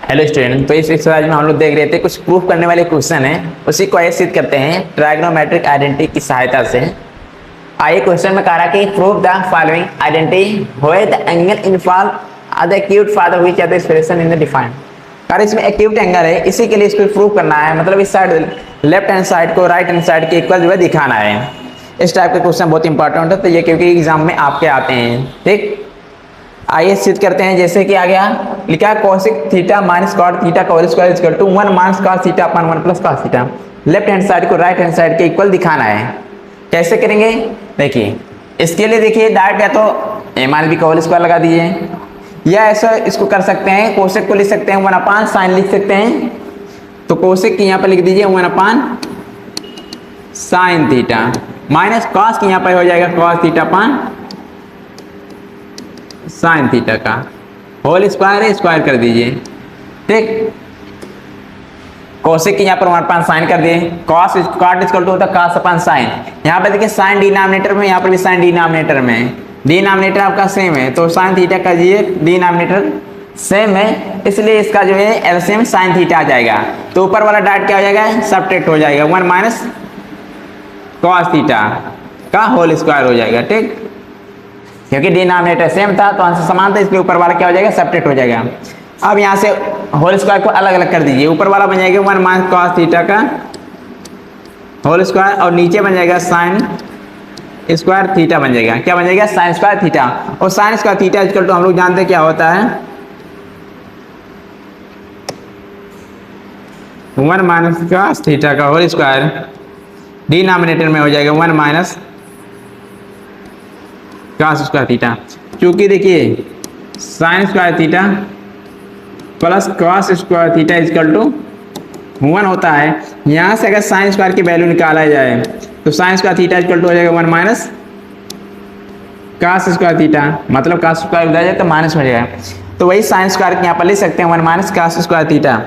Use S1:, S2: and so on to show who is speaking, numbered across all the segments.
S1: Hello student, तो इस exercise में हम लोग देख रहे थे कुछ प्रूफ करने वाले क्वेश्चन है, उसी को ऐसे सिद्ध करते हैं ट्राइगोनोमेट्रिक आइडेंटिटी की सहायता से। आइए क्वेश्चन में कह रहा कि prove the following identity where the angle इनफॉल are the acute for which are the expression in the defined. और इसमें एक्यूट एंगल है, इसी के लिए इसको प्रूव करना है, मतलब इस साइड लेफ्ट हैंड साइड को राइट हैंड साइड के इक्वल जो है दिखाना है। इस टाइप के क्वेश्चन बहुत इंपॉर्टेंट है, तो ये क्योंकि एग्जाम में आपके आते हैं। ठीक, आइए सिद्ध करते हैं। जैसे कि आ गया लिखा है cosec theta minus cot theta का whole square equal to 1 minus cos theta upon 1 plus cos theta. Left hand side को राइट हैंड साइड के इक्वल दिखाना है। कैसे करेंगे देखिए, इसके लिए देखिए डायरेक्ट या तो ए माइनस बी का होल स्क्वायर लगा दीजिए, या ऐसा इसको कर सकते हैं, कोसेक को लिख सकते हैं 1 अपान साइन लिख सकते हैं। तो कोसेक की यहाँ पर लिख दीजिए 1 upon sine theta minus cos की यहाँ पर हो जाएगा cos theta upon sine theta का होल स्क्वायर है, स्क्वायर कर दीजिए। ठीक, कोसेक की यहाँ पर 1 अपान साइन कर दिए, कॉस कॉट इक्वल टू होता है कॉस अपान साइन। यहाँ पर देखिए साइन डिनोमिनेटर में, यहाँ पर भी साइन डिनोमिनेटर में, डिनोमिनेटर आपका सेम है तो साइन थीटा का ये डिनोमिनेटर सेम है, इसलिए इसका जो है एलसीएम साइन थीटा आ जाएगा। तो ऊपर वाला डायरेक्ट क्या हो जाएगा, सब्ट्रैक्ट हो जाएगा, 1 माइनस कॉस थीटा का होल स्क्वायर हो जाएगा। ठीक, क्योंकि डिनोमिनेटर सेम था तो आंसर समान था, इसलिए ऊपर वाला क्या हो जाएगा, सब्ट्रैक्ट हो जाएगा। अब यहाँ से होल स्क्वायर को अलग अलग कर दीजिए, ऊपर वाला बन जाएगा 1 माइनस कॉस थीटा का होल स्क्वायर और नीचे बन जाएगा साइन स्क्वायर थीटा बन जाएगा। क्या बन जाएगा, साइन स्क्वायर थीटा। और sine square theta equal to हम लोग जानते हैं क्या होता है, 1 माइनस कॉस थीटा का होल स्क्वायर, डिनोमिनेटर में हो जाएगा 1 माइनस कॉस स्क्वायर थीटा। क्योंकि देखिए sine square theta plus cos square theta equal to 1 होता है। यहाँ से अगर साइन स्क्वायर की वैल्यू निकाला जाए तो sine square theta equal to हो जाएगा 1 माइनस कॉस स्क्वायर थीटा, मतलब कॉस स्क्वायर उधर जाए तो माइनस हो जाएगा। तो वही साइन स्क्वायर यहाँ पर लिख सकते हैं 1 माइनस कॉस स्क्वायर थीटा,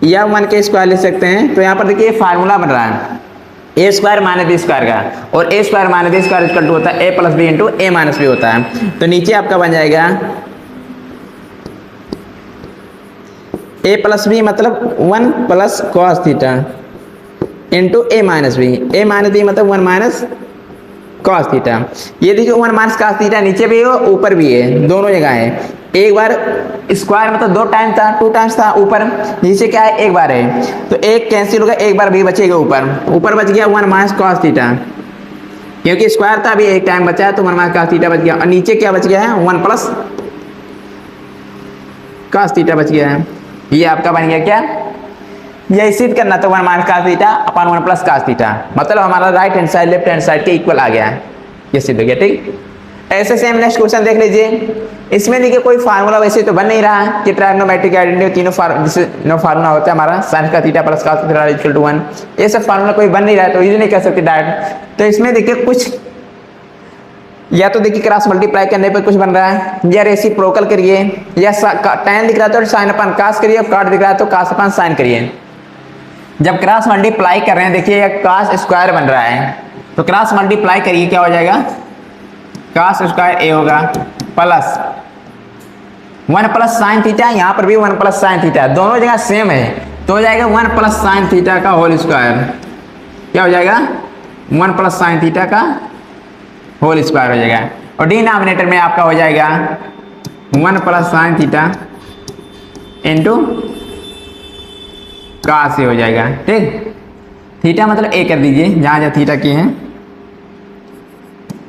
S1: या 1 के स्क्वायर लिख सकते हैं। तो यहाँ पर देखिए फार्मूला बन रहा है A square minus B square का, और A square minus B square equal to होता है A plus B into A minus B होता है। तो नीचे आपका बन जाएगा ए प्लस बी मतलब 1 plus cos theta into A minus B मतलब 1 माइनस कॉस थीटा। ये देखिए 1 माइनस कॉस थीटा नीचे भी है ऊपर भी है, दोनों जगह है। एक बार स्क्वायर मतलब 2 टाइम था, 2 टाइम्स था ऊपर, नीचे क्या है एक बार है, तो एक कैंसिल होगा, एक बार भी बचेगा ऊपर बच गया 1 माइनस कॉस थीटा, क्योंकि स्क्वायर था अभी एक टाइम बचा है तो 1 माइनस कॉस थीटा बच गया। और नीचे क्या बच गया है 1 प्लस कॉस थीटा बच गया है। ये आपका बन गया क्या, ये सिद्ध करना तो 1 minus cos theta upon 1 plus cos theta, मतलब हमारा right hand side left hand side के इक्वल आ गया है, ये सिद्ध हो गया। ठीक, ऐसे सेम नेक्स्ट क्वेश्चन देख लीजिए। इसमें देखिए कोई फार्मूला वैसे तो बन नहीं रहा है कि ट्राइगोनोमेट्रिक आइडेंटिटी तीनों फार्मूला होता है हमारा साइन का theta plus cos theta equal to 1, ये सब फार्मूला कोई बन नहीं रहा है, तो ये नहीं कह सकते डायरेक्ट। तो इसमें देखिए कुछ या तो देखिए क्रॉस मल्टीप्लाई करने पर कुछ बन रहा है, या रेसिप्रोकल करिए, या tan दिख रहा है तो साइन अपान कॉस करिए, कॉट दिख रहा है तो कॉस अपान साइन करिए। जब क्रॉस मल्टीप्लाई कर रहे हैं देखिए कॉस स्क्वायर बन रहा है, तो क्रॉस मल्टीप्लाई करिए क्या हो जाएगा, कॉस स्क्वायर ए होगा प्लस 1 प्लस साइन थीटा, यहाँ पर भी 1 प्लस साइन थीटा, दोनों जगह सेम है तो हो जाएगा 1 प्लस साइन थीटा का होल स्क्वायर। क्या हो जाएगा 1 प्लस साइन थीटा का होल स्क्वायर हो जाएगा। और डिनोमिनेटर में आपका हो जाएगा 1 plus sine theta into cos A हो जाएगा। ठीक, थीटा मतलब ए कर दीजिए, जहाँ जहाँ थीटा की हैं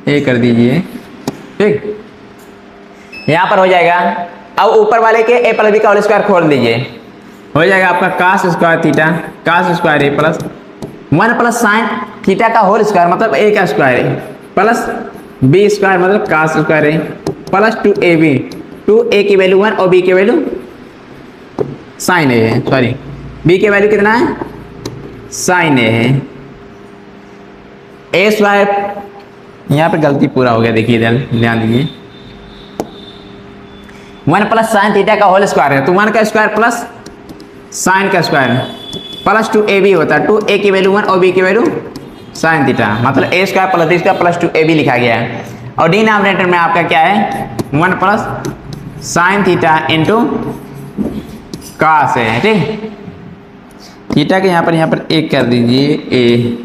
S1: ए कर दीजिए। ठीक, यहाँ पर हो जाएगा। अब ऊपर वाले के ए प्लस बी का होल स्क्वायर खोल दीजिए, हो जाएगा आपका cos square theta cos square A plus 1 plus sine theta का होल स्क्वायर मतलब ए का स्क्वायर है प्लस बी स्क्वायर मतलब कॉस स्क्वायर है प्लस 2ab, 2a की वैल्यू 1 और b की वैल्यू साइन ए है, सॉरी b की वैल्यू कितना है साइन ए है। ए स्क्वायर यहाँ पे गलती पूरा हो गया, देखिए ध्यान दीजिए 1 प्लस साइन थीटा का होल स्क्वायर है तो 1 का स्क्वायर प्लस साइन का स्क्वायर प्लस 2ab होता है, 2a की वैल्यू 1 और b की वैल्यू साइन थीटा, मतलब A square plus B square plus 2ab लिखा गया है। और डिनोमिनेटर में आपका क्या है 1 plus sine theta into cos है, ठीक। थीटा के यहाँ पर एक कर दीजिए ए,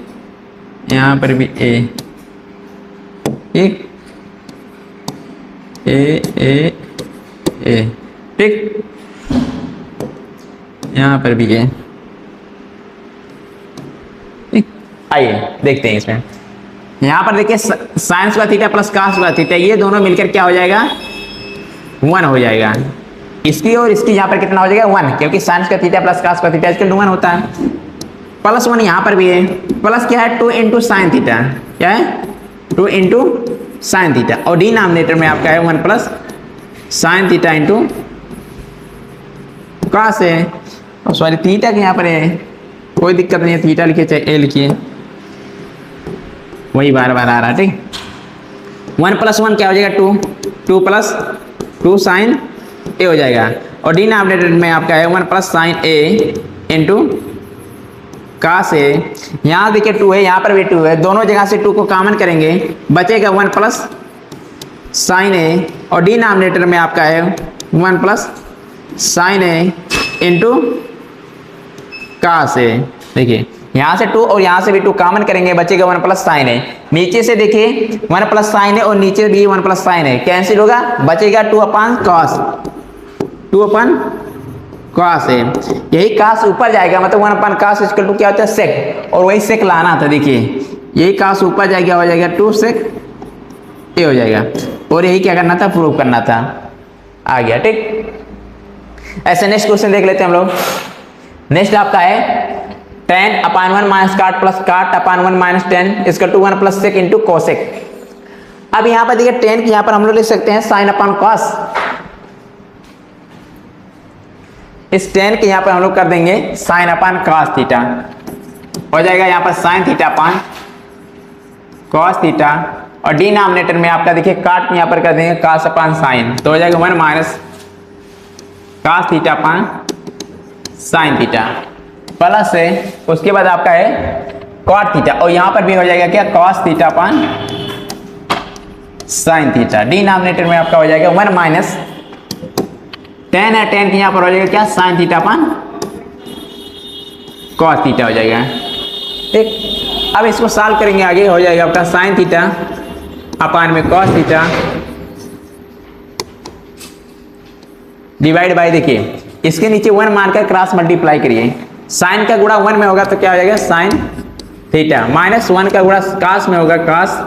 S1: यहाँ पर भी ए, ठीक, ए ए ए, ठीक, यहाँ पर भी ए, ठीक। आइए देखते हैं इसमें, यहाँ पर देखिए sine square theta plus cos square theta, ये दोनों मिलकर क्या हो जाएगा, 1 हो जाएगा। इसकी और इसकी यहाँ पर कितना हो जाएगा, 1, क्योंकि sign square theta plus cos square theta इसके 1 होता है। प्लस 1 यहाँ पर भी है, प्लस क्या है 2 इंटू साइन थीटा, क्या है 2 इंटू साइन थीटा, और डिनोमिनेटर में आपका है 1 plus sine theta into cos है, और सॉरी थीटा के यहाँ पर है, कोई दिक्कत नहीं है, थीटा लिखिए चाहे ए लिखिए, वही बार बार आ रहा है, ठीक। 1 प्लस 1 क्या हो जाएगा 2, 2 प्लस 2 साइन ए हो जाएगा, और डिनोमिनेटर में आपका है 1 plus sine A into cos ए। यहाँ देखिए 2 है, यहाँ पर भी 2 है, दोनों जगह से 2 को कॉमन करेंगे, बचेगा 1 प्लस साइन ए, और डिनोमिनेटर में आपका है 1 plus sine A into cos ए। देखिए यहाँ से 2 और यहाँ से भी 2 कॉमन करेंगे, बचेगा 1 प्लस साइन ए। नीचे से देखिए 1 प्लस साइन ए और नीचे भी 1 प्लस साइन ए कैंसिल होगा, बचेगा 2 अपॉन कॉस, 2 अपॉन कॉस है, यही कॉस ऊपर जाएगा, मतलब 1 अपॉन कॉस इक्वल टू क्या होता है सेक, और वही सेक लाना था। देखिए यही कॉस ऊपर जाएगा, हो जाएगा 2 सेक ए हो जाएगा, और यही क्या करना था, प्रूव करना था, आ गया, ठीक। ऐसे नेक्स्ट क्वेश्चन देख लेते हैं हम लोग। नेक्स्ट आपका है tan upon 1 minus cot plus cot upon 1 minus tan इसका to 1 plus sec into cosec. अब यहाँ पर देखिए tan की यहाँ पर हम लोग लिख सकते हैं साइन अपॉन कॉस, इस tan के यहाँ पर हम लोग कर देंगे साइन अपॉन कॉस थीटा, हो जाएगा यहाँ पर sine theta upon cos theta, और डिनोमिनेटर में आपका देखिए काट के यहाँ पर कर देंगे कॉस अपॉन साइन, तो हो जाएगा 1 minus cos theta upon sine theta, plus है उसके बाद आपका है कॉट थीटा, और यहाँ पर भी हो जाएगा क्या cos theta upon sine theta. Denominator में आपका हो जाएगा 1 माइनस tan है, tan की यहाँ पर हो जाएगा क्या sine theta upon cos theta हो जाएगा, ठीक। अब इसको सॉल्व करेंगे, आगे हो जाएगा आपका साइन थीटा अपॉन में कॉस थीटा डिवाइड बाय, देखिए इसके नीचे 1 मानकर क्रॉस मल्टीप्लाई करिए, साइन का गुणा 1 में होगा तो क्या हो जाएगा साइन थीटा, माइनस 1 का गुणा कॉस में होगा कॉस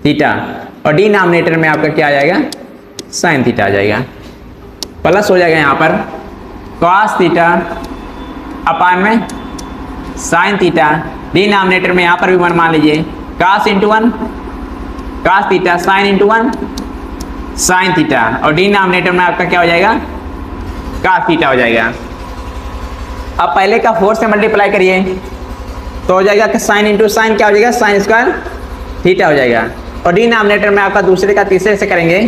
S1: थीटा, और डिनोमिनेटर में आपका क्या आ जाएगा साइन थीटा आ जाएगा, प्लस हो जाएगा यहाँ पर कॉस थीटा अपॉन में साइन थीटा, डिनोमिनेटर में यहाँ पर भी 1 मान लीजिए, cos into 1 cos theta, sign into 1 sine theta, और डिनोमिनेटर में आपका क्या हो जाएगा कॉस थीटा हो जाएगा। अब पहले का 4 से मल्टीप्लाई करिए तो हो जाएगा कि साइन इंटू साइन क्या हो जाएगा साइन स्क्वायर थीटा हो जाएगा, और डिनोमिनेटर में आपका दूसरे का तीसरे से करेंगे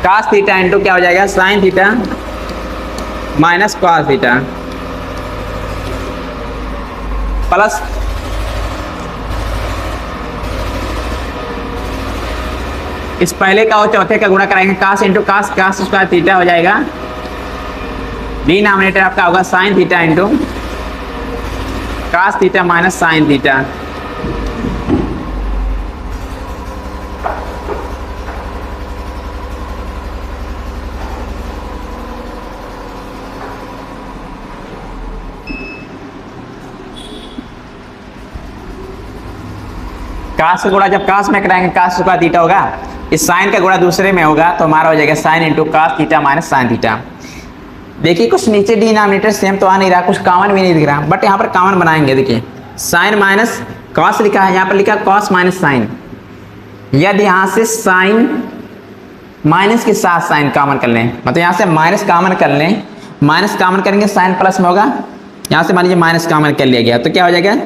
S1: कॉस थीटा इंटू क्या हो जाएगा sine theta minus cos theta, plus इस पहले का और चौथे का गुणा कराएंगे cos into cos, cos square theta हो जाएगा, डिनोमिनेटर आपका होगा sign theta into cos theta minus sine theta, cos का गुणा जब कॉस में कराएंगे कॉस स्क्वायर थीटा होगा, इस साइन का गुणा दूसरे में होगा तो हमारा हो जाएगा sine into cos theta minus sine theta. देखिए कुछ नीचे डिनोमिनेटर सेम तो आ नहीं रहा, कुछ कॉमन भी नहीं दिख रहा, बट यहाँ पर कॉमन बनाएंगे। देखिए साइन माइनस कॉस लिखा है, यहाँ पर लिखा कॉस माइनस साइन, यदि यहाँ से साइन माइनस के साथ साइन कॉमन कर लें, मतलब यहाँ से माइनस कॉमन कर लें, माइनस कॉमन करेंगे साइन प्लस में होगा, यहाँ से मान लीजिए माइनस कॉमन कर लिया गया तो क्या हो जाएगा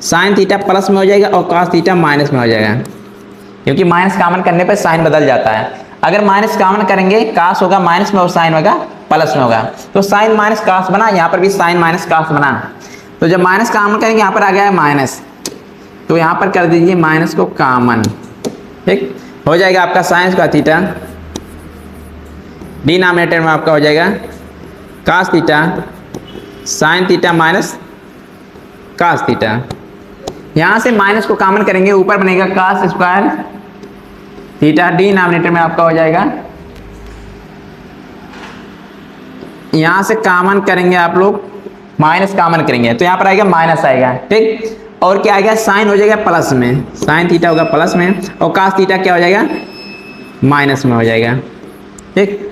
S1: साइन थीटा प्लस में हो जाएगा और कॉस थीटा माइनस में हो जाएगा, क्योंकि माइनस कॉमन करने पर साइन बदल जाता है। अगर माइनस कॉमन करेंगे कॉस होगा माइनस में और साइन होगा प्लस में होगा, तो साइन माइनस कॉस बना, यहाँ पर भी साइन माइनस कॉस बना, तो जब माइनस कॉमन करेंगे यहाँ पर आ गया है माइनस, तो यहाँ पर कर दीजिए माइनस को कॉमन, ठीक हो जाएगा आपका साइन का थीटा डिनोमिनेटर में आपका हो जाएगा cos theta sin theta minus cos theta. यहाँ से माइनस को कॉमन करेंगे, ऊपर बनेगा cos स्क्वायर थीटा, डिनोमिनेटर में आपका हो जाएगा, यहाँ से कॉमन करेंगे आप लोग, माइनस कॉमन करेंगे तो यहाँ पर आएगा माइनस आएगा, ठीक। और क्या आएगा, साइन हो जाएगा प्लस में, साइन थीटा होगा प्लस में, और cos थीटा क्या हो जाएगा, माइनस में हो जाएगा, ठीक।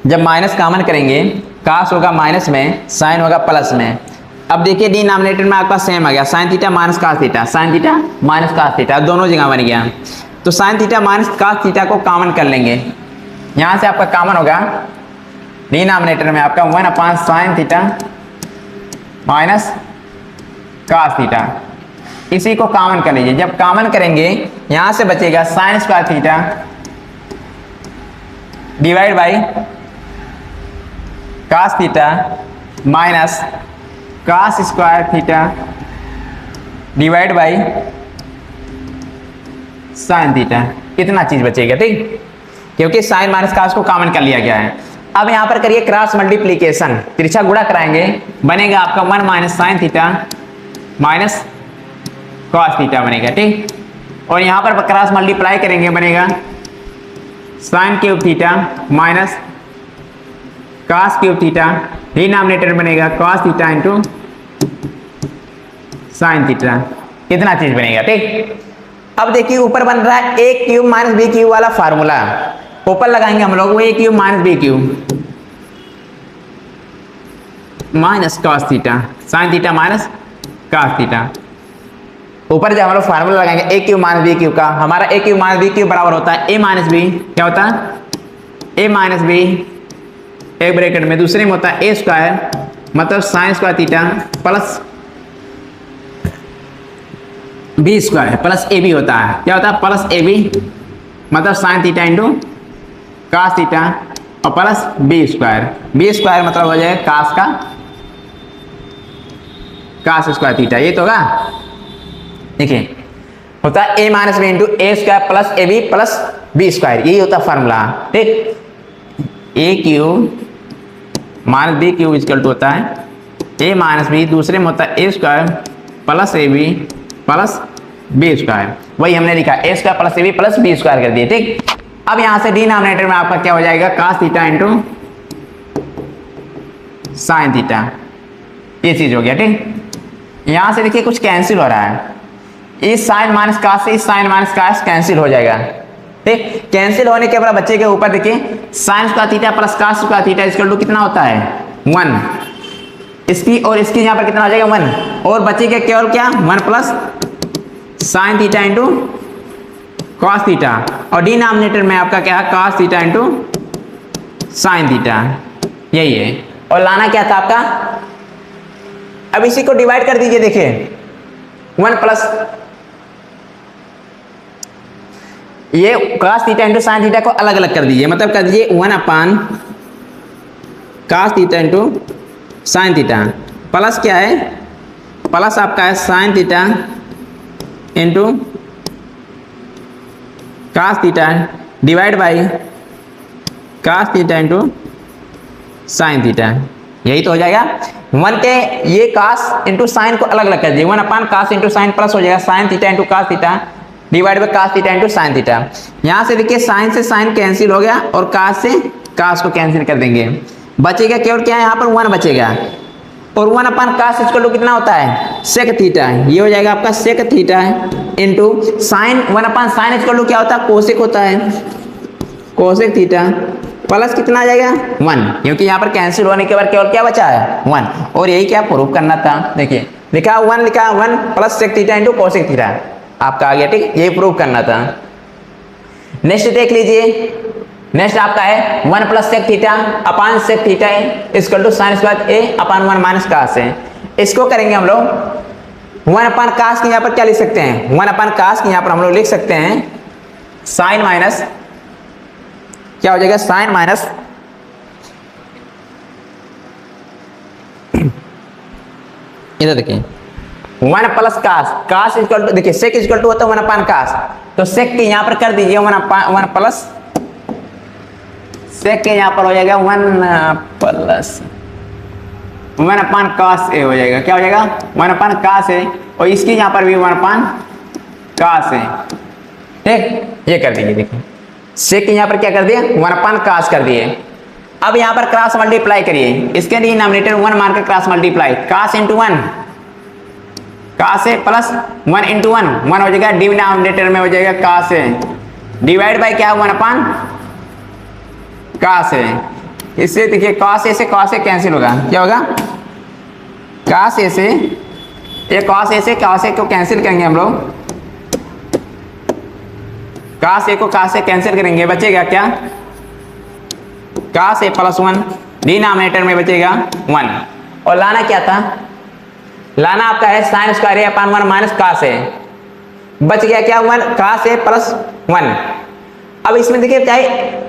S1: जब माइनस कॉमन करेंगे, cos होगा माइनस में, साइन होगा प्लस में। अब देखिए डिनोमिनेटर में आपका सेम आ गया, sign theta minus cos theta, sign theta minus cos theta दोनों जगह बन गया। तो sign theta minus cos theta को कॉमन कर लेंगे, यहाँ से आपका कॉमन होगा डिनोमिनेटर में आपका 1/sin theta minus cos theta, इसी को कॉमन कर लीजिए। जब कॉमन करेंगे यहाँ से बचेगा sign square theta divide by cos theta minus cos square theta divide by sine theta, कितना चीज बचेगा, ठीक, क्योंकि साइन माइनस cos को कॉमन कर लिया गया है। अब यहाँ पर करिए क्रॉस मल्टीप्लीकेशन, तिरछा गुणा कराएंगे, बनेगा आपका 1 - sin theta minus cos theta बनेगा, ठीक। और यहाँ पर क्रॉस मल्टीप्लाई करेंगे, बनेगा sin cube theta minus cos cube theta, denominator बनेगा cos theta into sin theta, कितना चीज बनेगा, ठीक। अब देखिए ऊपर बन रहा है a cube minus b cube वाला फार्मूला, ऊपर लगाएंगे हम लोग वो a cube minus b cube minus cos theta sin theta minus cos theta. ऊपर जब हम लोग फार्मूला लगाएंगे a cube minus b cube का, हमारा a cube minus b cube बराबर होता है a माइनस b, क्या होता है a माइनस b, एक ब्रैकेट में दूसरे में होता है a स्क्वायर, मतलब sine square theta plus b square plus A B होता है, क्या होता है प्लस ए बी, मतलब sine theta into cos theta और प्लस b स्क्वायर मतलब हो जाएगा cos का cos स्क्वायर थीटा, ये तो होगा। देखिए होता है a minus B into A square plus A B plus B square, यही होता है फार्मूला, ठीक। a cube minus B cube equal to होता है a माइनस बी, दूसरे में होता है a square plus A B plus B square, वही हमने लिखा a square plus A B plus B square कर दिए, ठीक। अब यहाँ से डिनोमिनेटर में आपका क्या हो जाएगा, cos theta into sine theta, ये चीज हो गया, ठीक। यहाँ से देखिए कुछ कैंसिल हो रहा है, इस साइन माइनस cos से इस साइन माइनस cos कैंसिल हो जाएगा, ठीक। कैंसिल होने के बाद बच्चे के ऊपर देखिए sine square theta plus cos square theta equal to कितना होता है 1, इसकी और इसकी यहाँ पर कितना हो जाएगा 1, और बचेगा केवल क्या 1 plus sine theta into cos theta, और डिनोमिनेटर में आपका क्या है cos theta into sine theta, यही है। और लाना क्या था आपका, अब इसी को डिवाइड कर दीजिए, देखिए 1 प्लस ये cos theta into sine theta को अलग अलग कर दीजिए, मतलब कर दीजिए 1/cos theta into sine theta, plus क्या है, प्लस आपका है sine theta into cos theta divide by cos theta into sine theta, यही तो हो जाएगा। 1 के ये cos इंटू साइन को अलग अलग कर दिए, 1/cos इंटू साइन प्लस हो जाएगा sine theta into cos theta divide by cos theta into sine theta. यहाँ से देखिए साइन से साइन कैंसिल हो गया और cos से cos को कैंसिल कर देंगे, बचेगा केवल क्या है यहाँ पर 1 बचेगा, और 1/cos इक्वल टू कितना होता है सेक थीटा, ये हो जाएगा आपका sec theta into sine 1/sin equal to क्या होता है कोसेक होता है, कोसेक थीटा प्लस कितना आ जाएगा 1, क्योंकि यहाँ पर कैंसिल होने के बाद केवल क्या बचा है 1, और यही क्या प्रूव करना था। देखिए लिखा 1 plus sec theta into cosec theta आपका आ गया, ठीक, यही प्रूव करना था। नेक्स्ट देख लीजिए, नेक्स्ट आपका है 1 plus sec theta upon sec theta equal to sine square A upon 1 minus cos है। इसको करेंगे हम लोग 1/cos की यहाँ पर क्या लिख सकते हैं, 1/cos की यहाँ पर हम लोग लिख सकते हैं साइन माइनस क्या हो जाएगा साइन माइनस इधर देखिए 1 प्लस cos इक्वल टू देखिए सेक इक्वल टू होता है 1/cos, तो सेक की यहाँ पर कर दीजिए 1 प्लस सेक के यहाँ पर हो जाएगा 1 प्लस 1 अपान कास ए हो जाएगा। क्या हो जाएगा? 1 अपान कास ए, और इसकी यहाँ पर भी 1 अपान कास ए। ठीक, ये कर दीजिए। देखिए सेक के यहाँ पर क्या कर दिया? 1 अपान कास कर दिए। अब यहाँ पर क्रॉस मल्टीप्लाई करिए, इसके डिनोमिनेटर 1 मानकर cross multiply, cos into 1 cos A plus 1 into 1 1 हो जाएगा, डिनोमिनेटर में हो जाएगा कास ए, डिवाइड बाय क्या? 1 अपान कास ए। इससे देखिए कास ए से कास ए कैंसिल होगा, क्या होगा? कास ए से ये कास ए से कास ए को कैंसिल करेंगे हम लोग, कास ए को कास ए कैंसिल करेंगे, बचेगा क्या? कास ए प्लस 1, डिनोमिनेटर में बचेगा 1, और लाना क्या था? लाना आपका है sign square A upon 1 minus cos ए, बच गया क्या? 1 कास ए प्लस 1। अब इसमें देखिए क्या है,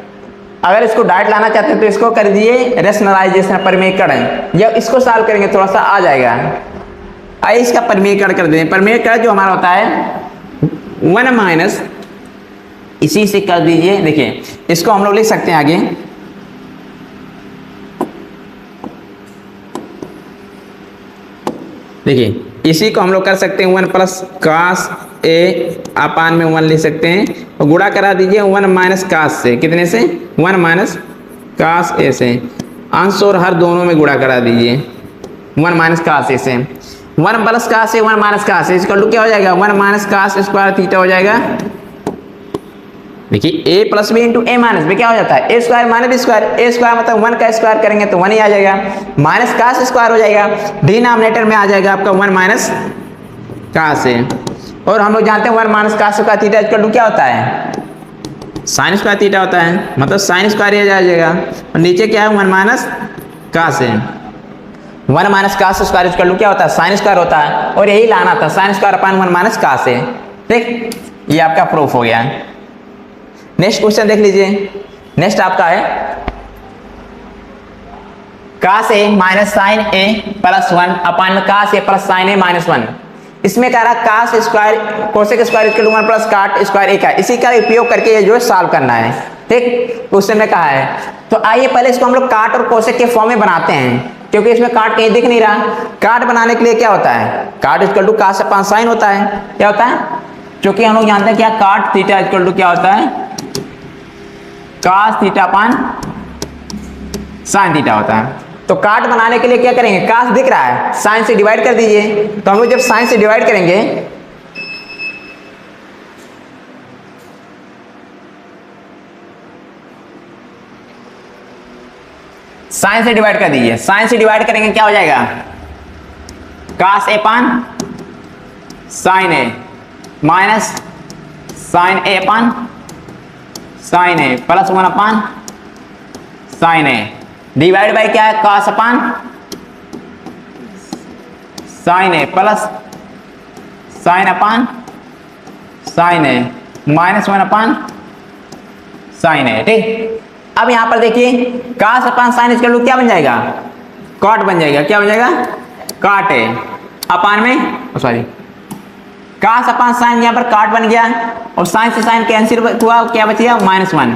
S1: अगर इसको डायरेक्ट लाना चाहते हैं तो इसको कर दिए रेशनलाइजेशन, परिमेयकरण, या इसको सॉल्व करेंगे थोड़ा सा आ जाएगा। आइए इसका परिमेयकरण कर दें। परिमेयकरण जो हमारा होता है 1 माइनस, इसी से कर दीजिए। देखिए इसको हम लोग लिख सकते हैं आगे, देखिए इसी को हम लोग कर सकते हैं 1 प्लस कास ए अपान में 1 लिख सकते हैं, और गुणा करा दीजिए 1 माइनस कास से, कितने से? 1 माइनस कास ए से, अंश और हर दोनों में गुणा करा दीजिए 1 माइनस कास ए से। 1 plus cos A 1 minus cos ए इसका क्या हो जाएगा? 1 माइनस कास स्क्वायर थीटा हो जाएगा। देखिए ए plus B into A minus B क्या हो जाता है? A square minus B square, A square मतलब 1 का स्क्वायर करेंगे तो 1 ही आ जाएगा, माइनस कास स्क्वायर हो जाएगा, डिनोमिनेटर में आ जाएगा आपका 1 माइनस कास ए। और हम लोग जानते हैं 1 minus cos square theta equal to क्या होता है? साइन स्क्वायर थीटा होता है, मतलब साइन स्क्वायर ये आ जाएगा, और नीचे क्या है? 1 minus cos A. 1 minus cos square equal to क्या होता है? साइन स्क्वायर होता है, और यही लाना था, sine square upon 1 minus cos A. ठीक, ये आपका प्रूफ हो गया। नेक्स्ट क्वेश्चन देख लीजिए। नेक्स्ट आपका है cos A minus sine A plus 1 upon cos A plus sine A minus 1। इसमें कह रहा cos square cosec square equal to 1 plus cot square A का, इसी का उपयोग करके ये जो है सॉल्व करना है। ठीक, क्वेश्चन में कहा है, तो आइए पहले इसको हम लोग काट और कोसेक के फॉर्म में बनाते हैं, क्योंकि इसमें काट कहीं दिख नहीं रहा। काट बनाने के लिए क्या होता है? Cot equal to cos upon sine होता है। क्या होता है? क्योंकि हम लोग जानते हैं क्या, काट थीटा इक्वल टू क्या होता है? Cos theta upon sine theta होता है। तो काट बनाने के लिए क्या करेंगे? कास दिख रहा है, साइन से डिवाइड कर दीजिए। तो हम लोग जब साइन से डिवाइड करेंगे, साइन से डिवाइड कर दीजिए, साइन से डिवाइड करेंगे क्या हो जाएगा? Cos A upon sine A minus sine A upon sine A plus 1 upon sine A, divide by क्या है? Cos upon sine A plus sine upon sine A minus 1 upon sine A. ठीक, अब यहां पर देखिए कास अपान साइन इसका क्या बन जाएगा? कॉट बन जाएगा। क्या बन जाएगा? काट ए अपान में सॉरी कास अपान साइन, यहाँ पर काट बन गया, और साइन से साइन कैंसिल हुआ, क्या बच गया? माइनस 1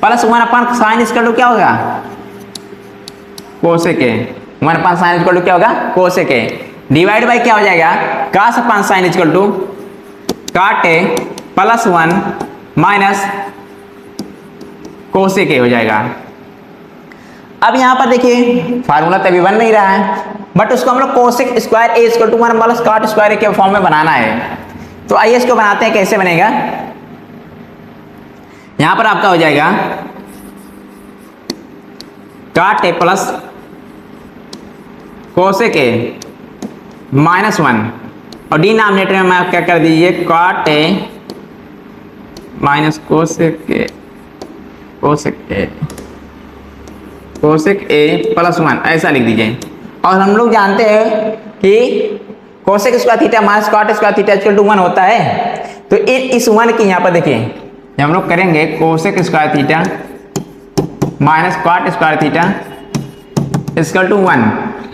S1: प्लस 1 अपान साइन इसका क्या होगा? Cosec A. 1 upon sine equal to क्या होगा? कोसेक ए, डिवाइड बाय क्या हो जाएगा? Cos upon sine equal to cot A plus 1 minus cosec A हो जाएगा। अब यहां पर देखिए फार्मूला तभी बन नहीं रहा है, बट उसको हम लोग cosec square A equal to 1 plus cot square A के फॉर्म में बनाना है। तो आइए इसको बनाते हैं, कैसे बनेगा। यहां पर आपका हो जाएगा cot A plus cosec A minus 1, और डिनोमिनेटर में आप क्या कर दीजिए? Cot A minus cosec A, cosec A, cosec A plus 1 ऐसा लिख दीजिए। और हम लोग जानते हैं कि cosec square theta minus cot square theta equal to 1 होता है। तो इस 1 की यहाँ पर देखिए हम लोग करेंगे cosec square theta minus cot square theta equal to 1।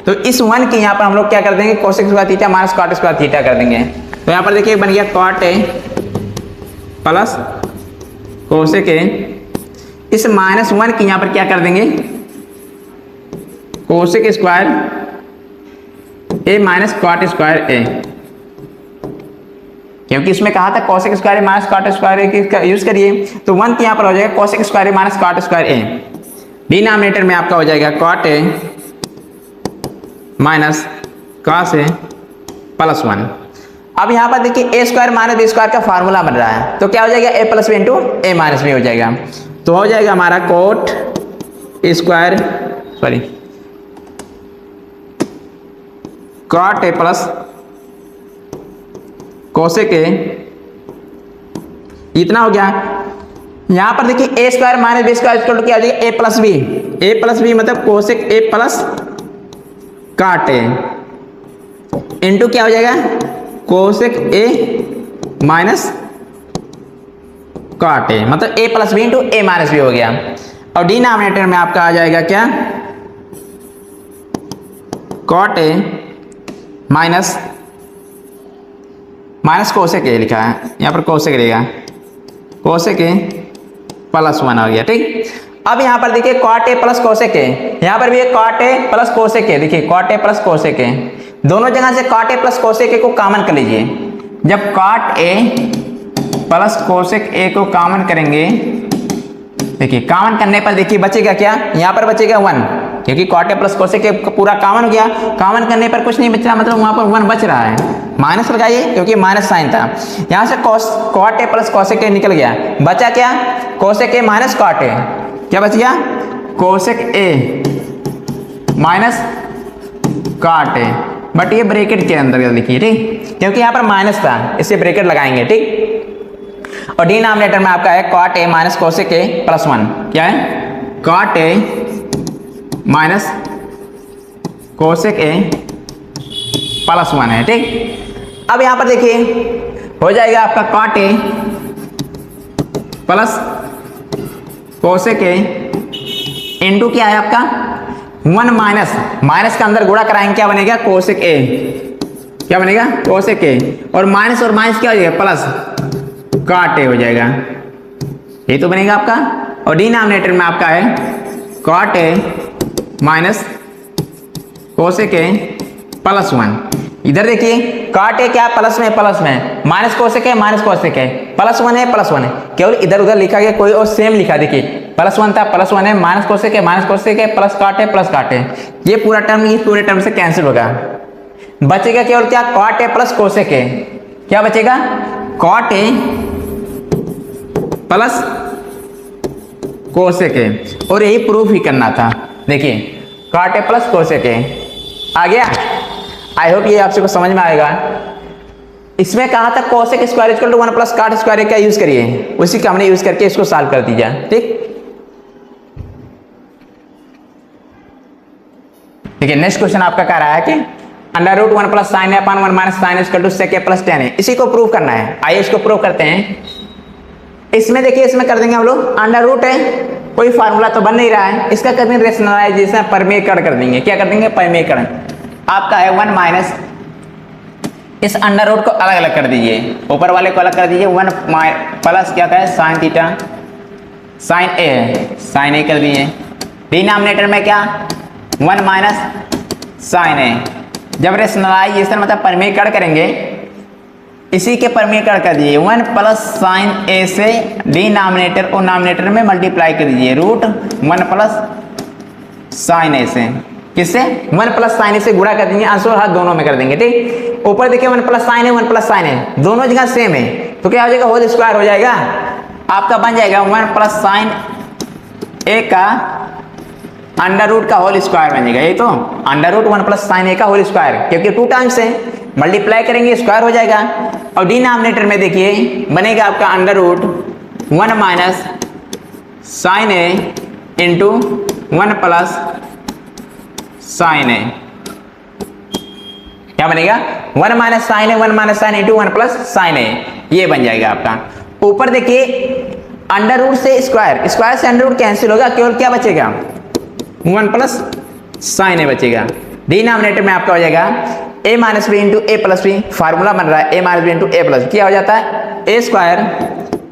S1: तो इस 1 की यहाँ पर हम लोग क्या कर देंगे? Cosec square theta minus cot square theta कर देंगे। तो यहाँ पर देखिए बन गया cot A plus cosec A इस -1 की यहाँ पर क्या कर देंगे, cosec square A minus cot square A, क्योंकि इसमें कहा था cosec square A minus cot square A का यूज करिए, तो 1 की यहाँ पर हो जाएगा cosec square A minus cot square A, denominator में आपका हो जाएगा cot A minus cos A plus 1। अब यहाँ पर देखिए A square minus B square का फार्मूला बन रहा है, तो क्या हो जाएगा A plus B into A minus B हो जाएगा, तो हो जाएगा हमारा cot square sorry cot A plus cosec A, इतना हो गया। यहां पर देखिए A square minus B square equal to क्या हो जाएगा ए प्लस बी मतलब cosec A plus cot A into क्या हो जाएगा cosec A minus cot A, मतलब A plus B into A minus B हो गया। और डिनोमिनेटर में आपका आ जाएगा क्या cot A minus cosec A लिखा है, यहाँ पर कोसेक रहेगा, कोसेक ए प्लस 1 हो गया। ठीक, अब यहाँ पर देखिए cot A plus cosec A, यहाँ पर भी है cot A plus cosec A, देखिए cot A plus cosec A, दोनों जगह से cot A plus cosec A को कॉमन कर लीजिए। जब cot A plus cosec A को कॉमन करेंगे, देखिए कॉमन करने पर देखिए बचेगा क्या, यहाँ पर बचेगा 1, क्योंकि cot A plus cosec A पूरा कॉमन हो गया, कॉमन करने पर कुछ नहीं बच रहा, मतलब वहां पर 1 बच रहा है, माइनस लगाइए क्योंकि माइनस साइन था। यहाँ से cot A plus cosec A निकल गया, बचा क्या cosec A minus cot A, क्या बच गया cosec A minus cot A, but ये ब्रैकेट के अंदर लिखिए। ठीक, क्योंकि यहाँ पर माइनस था इससे ब्रैकेट लगाएंगे। ठीक, और डिनोमिनेटर में आपका है cot A minus cosec A plus 1, क्या है cot A minus cosec A plus 1 है। ठीक, अब यहाँ पर देखिए हो जाएगा आपका cot A plus cosec A into क्या है आपका 1 माइनस का अंदर गुणा कराएंगे, क्या बनेगा कोसेक ए, क्या बनेगा कोसेक ए, और माइनस क्या हो जाएगा प्लस कॉट ए हो जाएगा, ये तो बनेगा आपका। और डिनोमिनेटर में आपका है cot A minus cosec A plus 1। इधर देखिए कॉट ए क्या प्लस में माइनस कोसेक है प्लस 1 है, केवल इधर उधर लिखा गया, कोई और सेम लिखा, देखिए प्लस 1 था प्लस 1 है, माइनस कोसेक है प्लस कॉट है, ये पूरा टर्म इस पूरे टर्म से कैंसिल होगा, बचेगा केवल क्या cot A plus cosec A, क्या बचेगा cot A plus cosec A, और यही प्रूफ ही करना था। देखिए cot A plus cosec A आ गया, आई होप ये आपसे कुछ समझ में आएगा। इसमें कहा था cosec square equal to 1 plus cot square का यूज करिए, उसी का हमने यूज करके इसको सॉल्व कर दीजिए। ठीक, देखिए नेक्स्ट क्वेश्चन आपका कह रहा है कि under root 1 plus sine A upon 1 minus sine equal to sec A plus tan है, इसी को प्रूव करना है। आइए इसको प्रूव करते हैं। इसमें देखिए इसमें कर देंगे हम लोग अंडर रूट है, कोई फार्मूला तो बन नहीं रहा है, इसका कर देंगे रेशनलाइजेशन, परमीकरण कर देंगे। क्या कर देंगे परमीकरण, आपका है 1 माइनस, इस अंडर रूट को अलग अलग कर दीजिए, ऊपर वाले को अलग कर दीजिए, 1 प्लस क्या है साइन थीटा साइन ए है, साइन ए कर दिए। डिनोमिनेटर में क्या 1 माइनस साइन ए, जब रेशनलाइजेशन मतलब परमीकरण करेंगे, इसी के परमीकरण कर दीजिए 1 प्लस साइन ए से डिनोमिनेटर और नॉमिनेटर में मल्टीप्लाई कर दीजिए रूट 1 प्लस साइन ए से, किससे 1 प्लस साइन ए से गुणा कर देंगे, आंसर हाथ दोनों में कर देंगे। ठीक, ऊपर देखिए 1 प्लस साइन है 1 प्लस साइन है, दोनों जगह सेम है, तो क्या हो जाएगा होल स्क्वायर हो जाएगा, आपका बन जाएगा 1 प्लस साइन ए का अंडर रूट का होल स्क्वायर बन जाएगा। ये तो अंडर रूट 1 प्लस साइन ए का होल स्क्वायर, क्योंकि 2 टाइम्स है, मल्टीप्लाई करेंगे स्क्वायर हो जाएगा। और डिनोमिनेटर में देखिए बनेगा आपका under root 1 minus sine A into 1 plus sine A, क्या बनेगा 1 minus sine A 1 minus sine into 1 plus sine A, ये बन जाएगा आपका। ऊपर देखिए अंडर रूट से स्क्वायर, स्क्वायर से अंडर रूट कैंसिल होगा, केवल क्या बचेगा 1 प्लस साइन ए बचेगा। डिनोमिनेटर में आपका हो जाएगा a minus B into A plus B, formula बन रहा है a minus B into A plus, क्या हो जाता है A square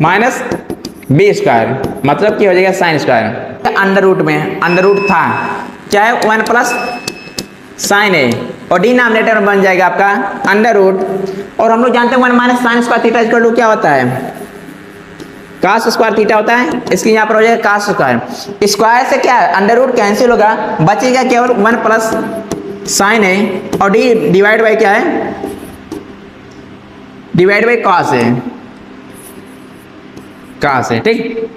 S1: minus B square, मतलब क्या हो जाएगा साइन स्क्वायर। अंडर रूट में अंडर रूट था क्या है 1 प्लस साइन ए, और डिनोमिनेटर में बन जाएगा आपका अंडर रूट, और हम लोग जानते हैं 1 minus sine square theta equal to क्या होता है कास स्क्वायर थीटा होता है। इसके यहाँ पर हो जाएगा कास स्क्वायर, स्क्वायर से क्या है अंडर रूट कैंसिल होगा, बचेगा केवल 1 प्लस साइन ए, और डी डिवाइड बाई क्या है डिवाइड बाई कॉस है, कास है ठीक,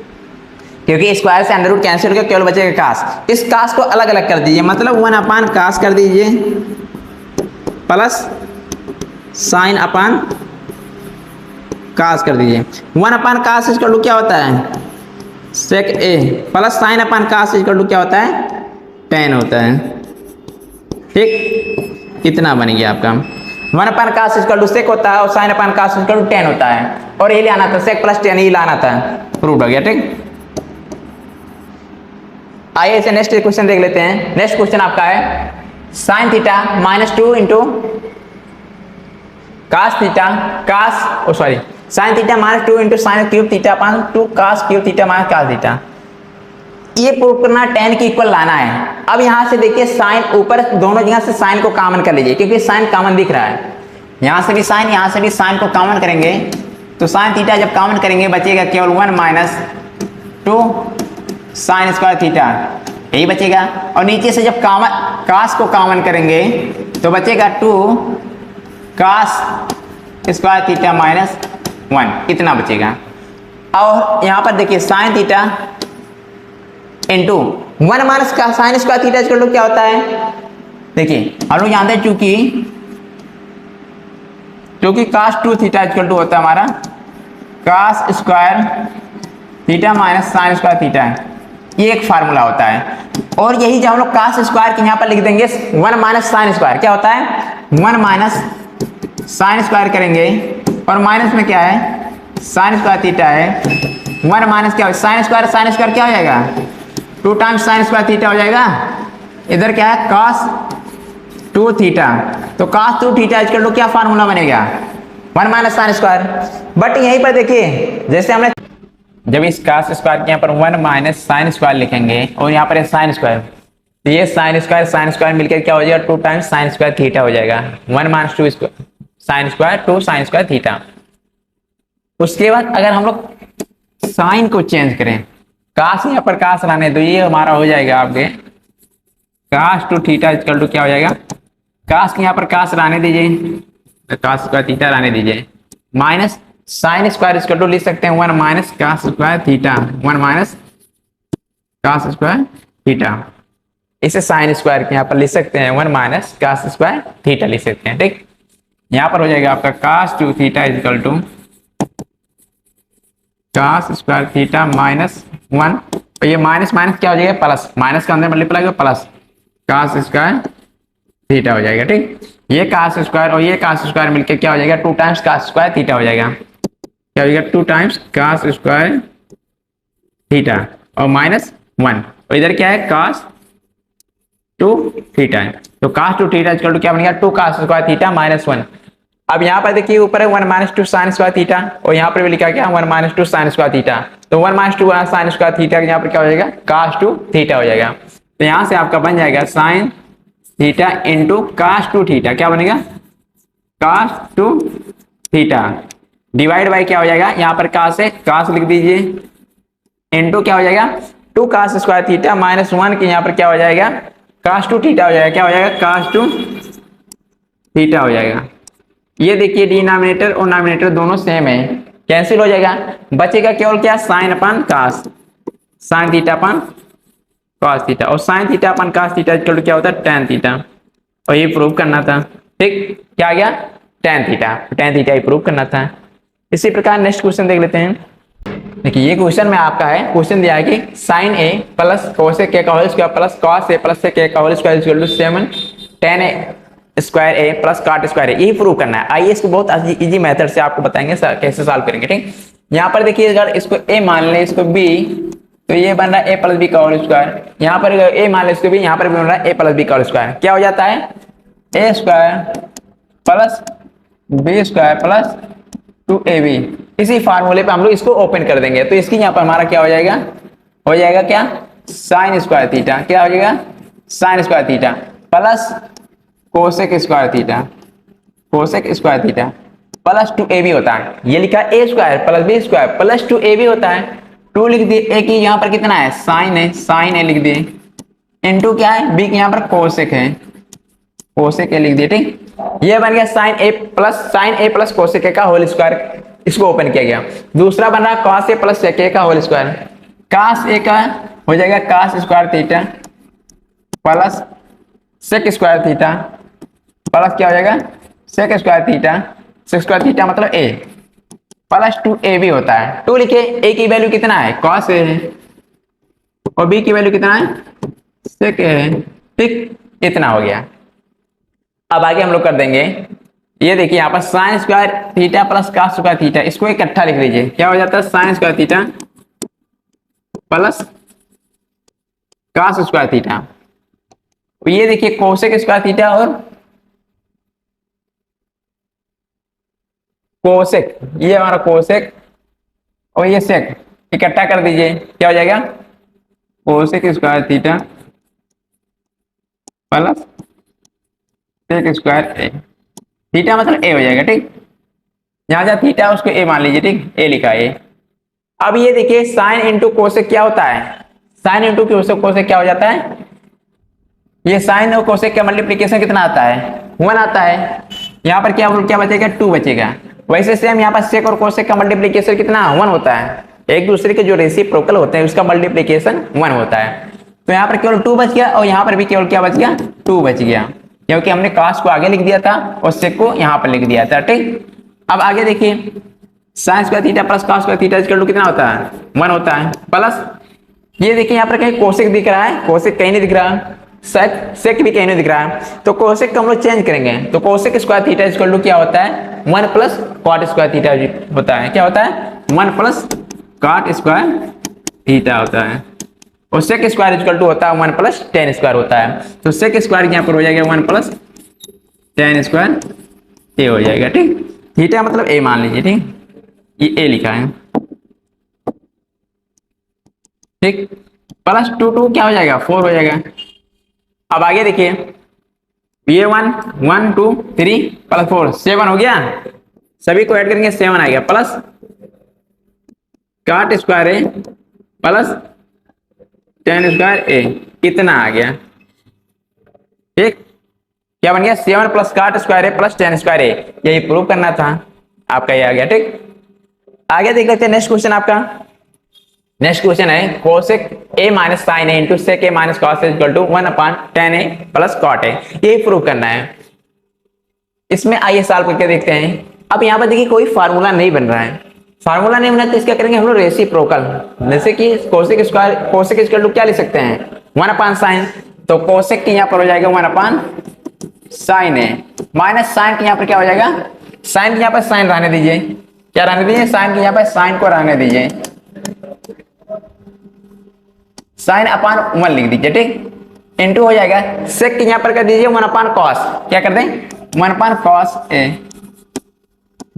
S1: क्योंकि स्क्वायर से अंडर रूट कैंसिल होकर केवल बचेगा कास। इस कास को अलग अलग कर दीजिए, मतलब 1 अपान कास कर दीजिए प्लस साइन अपान कास कर दीजिए। 1 अपान कास इक्वल टू क्या होता है sec A, plus sine upon cos equal to क्या होता है tan होता है ठीक। इतना बन गया आपका 1 अपान कास इक्वल टू सेक होता है, और sine upon cos equal to tan होता है, और ये लाना था सेक प्लस tan, ये लाना था, प्रूव हो गया ठीक। आइए इसे नेक्स्ट क्वेश्चन देख लेते हैं। नेक्स्ट क्वेश्चन आपका है sine theta minus 2 into cos theta cos sorry sine theta minus 2 into sine cube theta upon 2 cos cube theta minus cos theta. ये प्रूव करना tan की इक्वल लाना है। अब यहां से देखिए साइन ऊपर दोनों जगह से साइन को कॉमन कर लीजिए, क्योंकि साइन कॉमन दिख रहा है, यहां से भी साइन यहां से भी साइन को कॉमन करेंगे तो साइन थीटा जब कॉमन करेंगे बचेगा केवल 1 माइनस 2 साइन स्क्वायर थीटा, यही बचेगा। और नीचे से जब कॉमन कास को कॉमन करेंगे तो बचेगा 2 कास स्क्वायर थीटा माइनस 1, इतना बचेगा। और यहां पर देखिए साइन थीटा इंटू 1 माइनस का sine square theta equal to क्या होता है, देखिए हम लोग जानते हैं क्योंकि कास 2 थीटा इक्वल टू होता है हमारा cos square theta minus sine square theta है, ये एक फार्मूला होता है। और यही जब हम लोग कास स्क्वायर के यहाँ पर लिख देंगे 1 माइनस साइन स्क्वायर क्या होता है 1 माइनस साइन स्क्वायर करेंगे, और माइनस में क्या है साइन स्क्वायर थीटा है, 1 माइनस क्या साइन स्क्वायर क्या हो जाएगा 2 टाइम्स साइन स्क्वायर थीटा हो जाएगा। इधर क्या है कास 2 थीटा, तो कास 2 थीटा इक्वल टू क्या फार्मूला बनेगा 1 माइनस साइन स्क्वायर। बट यहीं पर देखिए जैसे हमने जब इस कास स्क्वायर के यहाँ पर 1 माइनस साइन स्क्वायर लिखेंगे और यहाँ पर साइन स्क्वायर, तो ये साइन स्क्वायर मिलकर क्या हो जाएगा 2 टाइम्स साइन स्क्वायर थीटा हो जाएगा, 1 minus 2 square sine square 2 sign square theta. उसके बाद अगर हम लोग साइन को चेंज करें, कास यहाँ पर कास लाने, तो ये हमारा हो जाएगा आपके कास 2 थीटा इक्वल टू क्या हो जाएगा, कास के यहाँ पर कास लाने दीजिए, कास स्क्वायर थीटा लाने दीजिए, minus sine square equal to लिख सकते हैं 1 minus cos square theta, 1 minus cos square theta. इसे साइन स्क्वायर के यहाँ पर लिख सकते हैं 1 माइनस कास स्क्वायर थीटा लिख सकते हैं ठीक। यहाँ पर हो जाएगा आपका cos 2 theta equal to cos square theta minus 1, तो ये माइनस माइनस क्या हो जाएगा प्लस, माइनस का अंदर मल्टीप्लाई होगा प्लस कास स्क्वायर थीटा हो जाएगा ठीक। ये कास स्क्वायर और ये कास स्क्वायर मिलकर क्या हो जाएगा 2 टाइम्स कास स्क्वायर थीटा हो जाएगा, क्या हो जाएगा 2 टाइम्स कास स्क्वायर थीटा और माइनस 1, और इधर क्या है कास 2 थीटा है, तो कास 2 थीटा इक्वल टू क्या बनेगा 2 कास स्क्वायर थीटा माइनस 1। अब यहाँ पर देखिए ऊपर है 1 माइनस 2 साइन स्क्वायर थीटा, और यहाँ पर भी लिखा गया 1 माइनस 2 साइन स्क्वायर थीटा, तो 1 माइनस 2 साइन स्क्वायर थीटा यहाँ पर क्या हो जाएगा कास 2 थीटा हो जाएगा। तो यहाँ से आपका बन जाएगा sine theta into cos 2 theta, क्या बनेगा कास 2 थीटा डिवाइड बाई क्या हो जाएगा, यहाँ पर कास है कास लिख दीजिए, इंटू क्या हो जाएगा 2 कास स्क्वायर थीटा माइनस 1 के यहाँ पर क्या हो जाएगा कास 2 थीटा हो जाएगा, क्या हो जाएगा कास 2 थीटा हो जाएगा। ये देखिए डिनोमिनेटर और नॉमिनेटर दोनों सेम है, कैंसिल हो जाएगा, बचेगा केवल क्या sine upon cos, sine theta upon cos theta, और sine theta upon cos theta equal to क्या होता है tan थीटा, और ये प्रूव करना था ठीक, क्या आ गया tan थीटा ही प्रूव करना था। इसी प्रकार नेक्स्ट क्वेश्चन देख लेते हैं। देखिए ये क्वेश्चन में आपका है, क्वेश्चन दिया है कि साइन ए प्लस कोस के का whole square plus cos A plus के का whole square equal to 7 tan A square A plus cot square A, यही प्रूव करना है। आइए इसको बहुत इजी मेथड से आपको बताएंगे कैसे सॉल्व करेंगे ठीक। यहाँ पर देखिए अगर इसको ए मान ले इसको बी, तो ये बन रहा है ए प्लस बी का होल स्क्वायर, यहाँ पर ए मान ले इसको बी, यहाँ पर भी बन रहा है ए प्लस बी का होल स्क्वायर, क्या हो जाता है A square plus B square plus 2ab। इसी फार्मूले पे हम लोग इसको ओपन कर देंगे, तो इसकी यहाँ पर हमारा क्या हो जाएगा क्या, साइन स्क्वायर थीटा। क्या हो जाएगा, sine square theta plus cosec square theta, cosec square theta plus 2ab होता है। ये लिखा a square plus b square plus 2ab होता है। 2 लिख दिए, a की यहाँ पर कितना है, साइन है, साइन a लिख दिए, इनटू क्या है, b की यहाँ पर कोसेक है, कोसेक a लिख दिए। ठीक, ये बन गया sine a plus cosec a का होल स्क्वायर, इसको ओपन किया गया। दूसरा बन रहा cos a plus sec a का होल स्क्वायर, कॉस a का हो जाएगा cos square theta plus sec square theta plus क्या हो जाएगा, sec square theta, sec square theta मतलब a प्लस 2ab होता है। 2 लिखे, a की वैल्यू कितना है, कॉस a है, और b की वैल्यू कितना है, सेक a है। ठीक, इतना हो गया। अब आगे हम लोग कर देंगे, ये देखिए यहाँ पर sign square theta plus cos square theta, इसको इकट्ठा लिख लीजिए। क्या हो जाता है, sign square theta plus cos square theta. ये देखिए कोसेक स्क्वायर थीटा और कोसेक, ये हमारा कोसेक और ये सेक इकट्ठा कर दीजिए। क्या हो जाएगा, cosec square theta plus sec square A, theta मतलब ए हो जाएगा। ठीक, यहां जहां थीटा उसको ए मान लीजिए। ठीक, ए लिखा है। अब ये देखिए साइन इंटू कोसेक क्या होता है, साइन इंटू कोसेक क्या हो जाता है, ये साइन और कोसेक का मल्टीप्लीकेशन कितना आता है, 1 आता है। यहाँ पर क्या बचेगा, 2 बचेगा। वैसे सेम यहाँ पर सेक और कोसेक का मल्टीप्लीकेशन कितना 1 होता है, एक दूसरे के जो रेसिप्रोकल होते हैं उसका मल्टीप्लीकेशन 1 होता है। तो यहाँ पर केवल 2 बच गया, और यहाँ पर भी केवल क्या बच गया, 2 बच गया, क्योंकि हमने कॉस को आगे लिख दिया था और सेक को यहाँ पर लिख दिया था। ठीक, अब आगे देखिए sine square theta plus cos square theta equal to कितना होता है, 1 होता है। प्लस ये देखिए यहाँ पर कहीं कोसेक दिख रहा है, कोसेक कहीं नहीं दिख रहा है, सेक भी कहीं नहीं दिख रहा है, तो कोसेक को हम लोग चेंज करेंगे। तो cosec square theta equal to क्या होता है, 1 प्लस कॉट स्क्वायर थीटा होता है। क्या होता है, 1 प्लस कॉट स्क्वायर थीटा होता है। और सेक स्क्वायर इक्वल टू होता है 1 प्लस टेन स्क्वायर होता है। तो सेक स्क्वायर यहाँ पर हो जाएगा 1 प्लस टेन स्क्वायर ए हो जाएगा। ठीक, थीटा मतलब ए मान लीजिए। ठीक, ये ए लिखा है। ठीक, प्लस 2 क्या हो जाएगा, 4 हो जाएगा। अब आगे देखिए, ये 1 1 2 3 प्लस 4 7 हो गया, सभी को ऐड करेंगे 7 आ गया, plus cot square A plus ten square ए, कितना आ गया। ठीक, क्या बन गया, 7 plus cot square A plus ten square A, यही प्रूव करना था आपका, ये आ गया। ठीक, आगे देख लेते हैं नेक्स्ट क्वेश्चन आपका। नेक्स्ट क्वेश्चन है cosec A minus sine A into sec A minus cos A equal to 1 upon tan A plus cot A, यही प्रूव करना है। इसमें आइए सॉल्व करके देखते हैं। अब यहाँ पर देखिए कोई फार्मूला नहीं बन रहा है, फार्मूला नहीं बना तो इसका करेंगे हम लोग रेसिप्रोकल। जैसे कि cosec square, cosec equal to क्या लिख सकते हैं, 1 अपॉन साइन, तो कोसेक की यहाँ पर हो जाएगा 1 upon sine A minus sign की यहाँ पर क्या हो जाएगा, साइन की यहाँ पर साइन रहने दीजिए, क्या रहने दीजिए, साइन की यहाँ पर साइन को रहने दीजिए, साइन अपॉन 1 लिख दीजिए। ठीक, इनटू हो जाएगा सेक की यहाँ पर कर दीजिए 1 अपॉन कॉस, क्या कर दें 1 upon cos A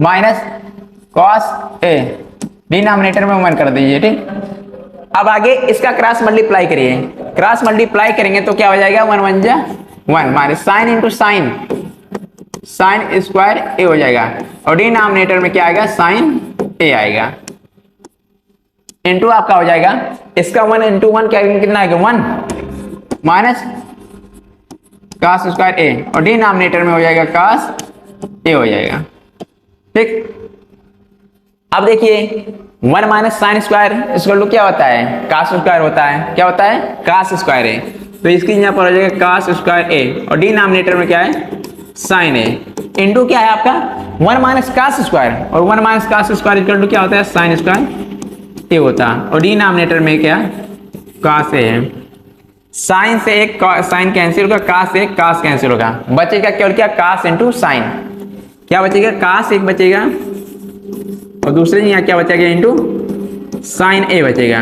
S1: minus cos A, denominator में 1 कर दीजिए। ठीक, अब आगे इसका क्रॉस मल्टीप्लाई करिए, क्रॉस मल्टीप्लाई करेंगे तो क्या हो जाएगा 1 1 जा 1 minus sine into sine, sine square A हो जाएगा, और डिनोमिनेटर में क्या आएगा, साइन ए आएगा, इंटू आपका हो जाएगा इसका 1 इंटू 1 क्या कितना आएगा 1 माइनस कॉस स्क्वायर ए, और डिनोमिनेटर में हो जाएगा कॉस ए हो जाएगा। ठीक, अब देखिए 1 minus sine square equal to क्या होता है, कॉस स्क्वायर होता है, क्या होता है कॉस स्क्वायर ए, तो इसकी यहाँ पर हो जाएगा कॉस स्क्वायर ए, और डिनोमिनेटर में क्या है साइन ए, इंटू क्या है आपका 1 माइनस कॉस स्क्वायर, और 1 minus cos square equal to क्या होता है साइन स्क्वायर ए होता है, और डिनोमिनेटर में क्या कॉस ए है। साइन से एक साइन कैंसिल होगा, कॉस से एक कॉस कैंसिल होगा, बचेगा केवल क्या कॉस इंटू साइन, क्या बचेगा कॉस एक बचेगा, और दूसरे यहाँ क्या बचेगा इंटू साइन ए बचेगा,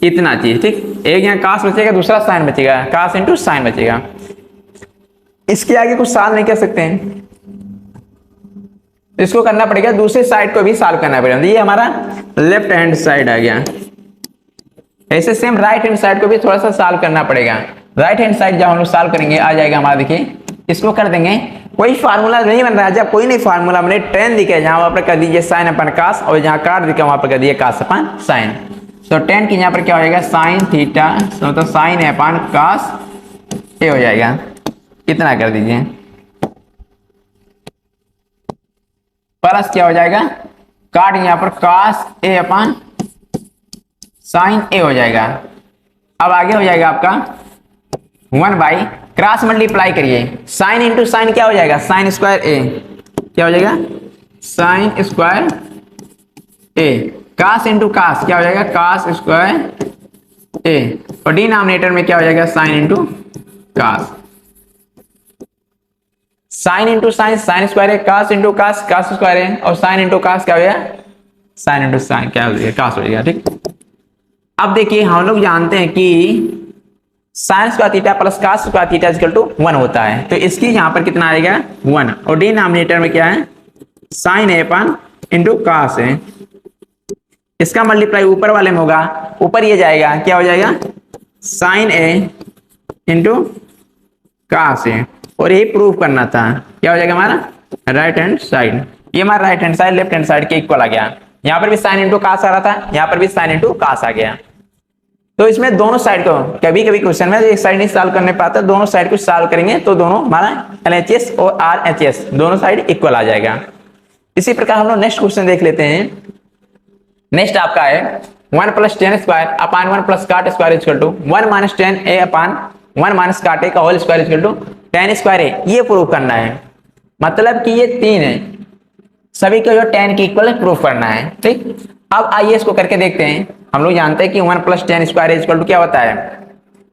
S1: इतना चीज। ठीक, एक यहाँ कॉस बचेगा, दूसरा साइन बचेगा, कॉस इंटू साइन बचेगा। इसके आगे कुछ सॉल्व नहीं कर सकते हैं, इसको करना पड़ेगा, दूसरे साइड को भी सॉल्व करना पड़ेगा। ये हमारा लेफ्ट हैंड साइड आ गया। ऐसे सेम राइट हैंड साइड को भी थोड़ा सा सॉल्व करना पड़ेगा। राइट हैंड साइड जब हम लोग सॉल्व करेंगे आ जाएगा हमारा, देखिए इसको कर देंगे। कोई फार्मूला नहीं बन रहा है, जब कोई नहीं फार्मूला हमने टेन दिखे जहां वहां पर कर दीजिए साइन अपन कास, और जहां काट दिखे वहां पर कर दीजिए कास अपन साइन। तो टेन की यहाँ पर क्या हो जाएगा साइन थीटा, तो साइन है अपन कास ए हो जाएगा। कितना कर दीजिए प्लस क्या हो जाएगा काट यहाँ पर कास ए अपन साइन ए हो जाएगा। अब आगे हो जाएगा आपका 1 बाई क्रॉस मल्टीप्लाई करिए, साइन इंटू साइन क्या हो जाएगा साइन स्क्वायर ए, क्या हो जाएगा साइन स्क्वायर ए, कास इंटू कास क्या हो जाएगा कास स्क्वायर ए, और डिनोमिनेटर में क्या हो जाएगा sine into cos. Sine into sine sine square है, कास इंटू कास कास स्क्वायर है, और साइन इंटू कास क्या हो जाएगा साइन इंटू साइन क्या हो जाएगा कास हो जाएगा। ठीक, अब देखिए हम लोग जानते हैं कि sine square theta plus cos square theta equal to 1 होता है, तो इसकी यहां पर कितना आएगा 1, और डिनोमिनेटर में क्या है साइन ए अपन इंटू कास है। इसका मल्टीप्लाई ऊपर वाले में होगा, ऊपर ये जाएगा क्या हो जाएगा साइन ए इंटू कास है, और ये प्रूव करना था क्या हो जाएगा हमारा राइट हैंड साइड। ये हमारा right hand side left hand side के इक्वल आ गया। यहाँ पर भी साइन इंटू कास आ रहा था, यहाँ पर भी साइन इंटू कास आ गया। तो इसमें दोनों साइड को कभी कभी क्वेश्चन में एक साइड नहीं सॉल्व करने पाता, दोनों साइड को सॉल्व करेंगे तो दोनों हमारा LHS और RHS दोनों साइड इक्वल आ जाएगा। इसी प्रकार हम लोग नेक्स्ट क्वेश्चन देख लेते हैं। नेक्स्ट आपका है 1 plus ten square upon 1 plus cot square equal to 1 minus tan A upon 1 minus cot A का whole square equal to tan square A. ये प्रूव करना है, मतलब कि ये 3 है, सभी को जो 10 की इक्वल प्रूफ करना है। ठीक, अब आइए इसको करके देखते हैं। हम लोग जानते हैं कि 1 plus ten square equal to क्या होता है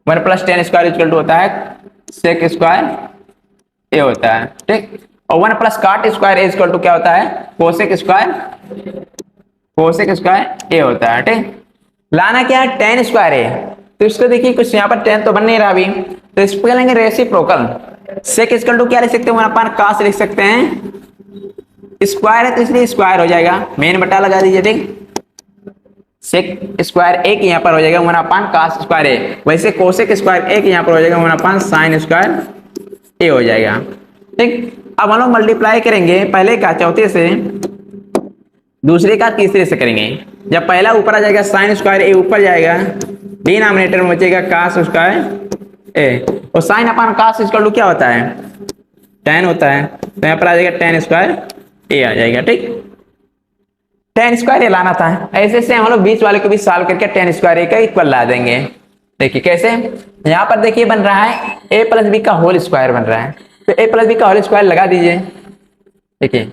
S1: 1 plus ten square equal to होता है सेक स्क्वायर ए होता है। ठीक, और 1 plus cot square A equal to क्या होता है कोसेक स्क्वायर ए होता है। ठीक, लाना क्या है टेन स्क्वायर ए, तो इसको देखिए कुछ यहाँ पर 10 तो बन नहीं रहा अभी, तो इसको क्या लेंगे रेसिप्रोकल। सेक इक्वल टू क्या लिख सकते हैं 1 अपान कास लिख सकते हैं, स्क्वायर है तो इसलिए स्क्वायर हो जाएगा, मेन बटा लगा दीजिए। ठीक, सेक स्क्वायर एक यहाँ पर हो जाएगा 1 अपान कास स्क्वायर ए, वैसे कोसेक स्क्वायर एक यहाँ पर हो जाएगा 1 अपान साइन स्क्वायर ए हो जाएगा। ठीक, अब हम लोग मल्टीप्लाई करेंगे पहले का चौथे से, दूसरे का तीसरे से करेंगे। जब पहला ऊपर आ जाएगा साइन स्क्वायर ए ऊपर जाएगा, डिनोमिनेटर में बचेगा कास स्क्वायर ए, और sine upon cos equal to क्या होता है 10 होता है, तो यहाँ पर आ जाएगा 10 स्क्वायर ए आ जाएगा। ठीक, 10 स्क्वायर ए लाना था, ऐसे से हम लोग बीच वाले को भी सॉल्व करके 10 स्क्वायर ए का इक्वल ला देंगे। देखिए कैसे, यहाँ पर देखिए बन रहा है a प्लस बी का होल स्क्वायर बन रहा है, तो a प्लस बी का होल स्क्वायर लगा दीजिए। देखिए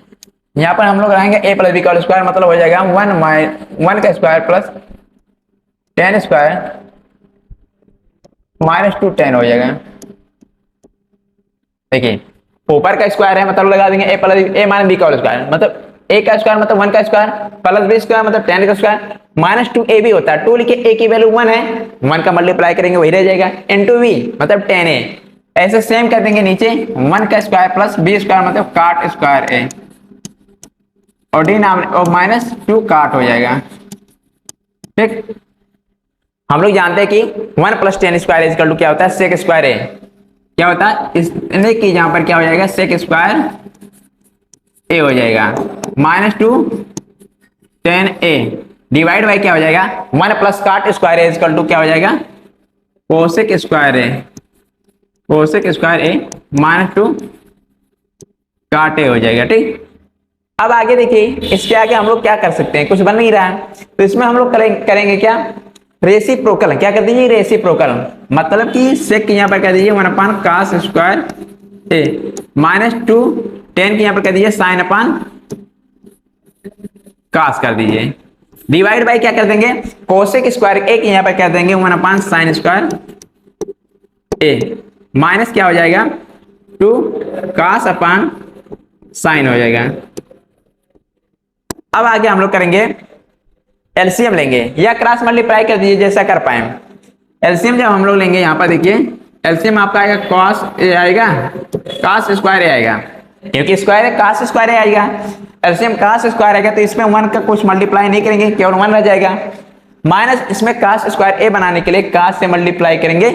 S1: यहाँ पर हम लोग लगाएंगे a प्लस बी का होल स्क्वायर, मतलब हो जाएगा 1 का स्क्वायर प्लस 10 स्क्वायर माइनस 2 10 हो जाएगा। देखिए ऊपर का स्क्वायर है, मतलब लगा देंगे a माइनस बी का होल स्क्वायर, मतलब a का स्क्वायर मतलब 1 का स्क्वायर प्लस b स्क्वायर मतलब 10 का स्क्वायर माइनस 2a भी होता है, 2 लिखे a की वैल्यू 1 है, 1 का मल्टीप्लाई करेंगे वही रह जाएगा इंटू v मतलब 10a। ऐसे सेम कर देंगे नीचे 1 का स्क्वायर प्लस b स्क्वायर मतलब काट स्क्वायर a, और डिनोमिनेटर माइनस 2 काट हो जाएगा। ठीक, हम लोग जानते हैं कि 1 प्लस 10 स्क्वायर इक्वल टू क्या होता है सेक स्क्वायर ए, क्या होता है इस की यहाँ पर क्या हो जाएगा सेक स्क्वायर ए हो जाएगा माइनस 2 10 ए डिवाइड बाई क्या हो जाएगा 1 plus cot square A equal to क्या हो जाएगा कोसेक स्क्वायर ए माइनस 2 काट ए हो जाएगा। ठीक, अब आगे देखिए इसके आगे हम लोग क्या कर सकते हैं, कुछ बन नहीं रहा है, तो इसमें हम लोग करेंगे क्या रेसिप्रोकल। क्या कर दीजिए रेसिप्रोकल, मतलब कि सेक यहाँ पर कर दीजिए 1 upon cos square A minus 2 10 के यहाँ पर कर दीजिए साइन अपान कास कर दीजिए, डिवाइड बाई क्या कर देंगे कोसेक स्क्वायर ए के यहाँ पर कर देंगे 1 upon sine square A minus क्या हो जाएगा 2 कास अपान साइन हो जाएगा। अब आगे हम लोग करेंगे एलसीएम लेंगे या क्रॉस मल्टीप्लाई कर दीजिए जैसा कर पाए। एलसीएम जब हम लोग लेंगे यहाँ पर देखिए एलसीएम आपका आएगा कॉस ए आएगा कास स्क्वायर ए आएगा, क्योंकि स्क्वायर है कास स्क्वायर ए आएगा। एलसीएम कास स्क्वायर आएगा तो इसमें 1 का कुछ मल्टीप्लाई नहीं करेंगे, केवल 1 रह जाएगा। माइनस इसमें कास स्क्वायर ए बनाने के लिए कास से मल्टीप्लाई करेंगे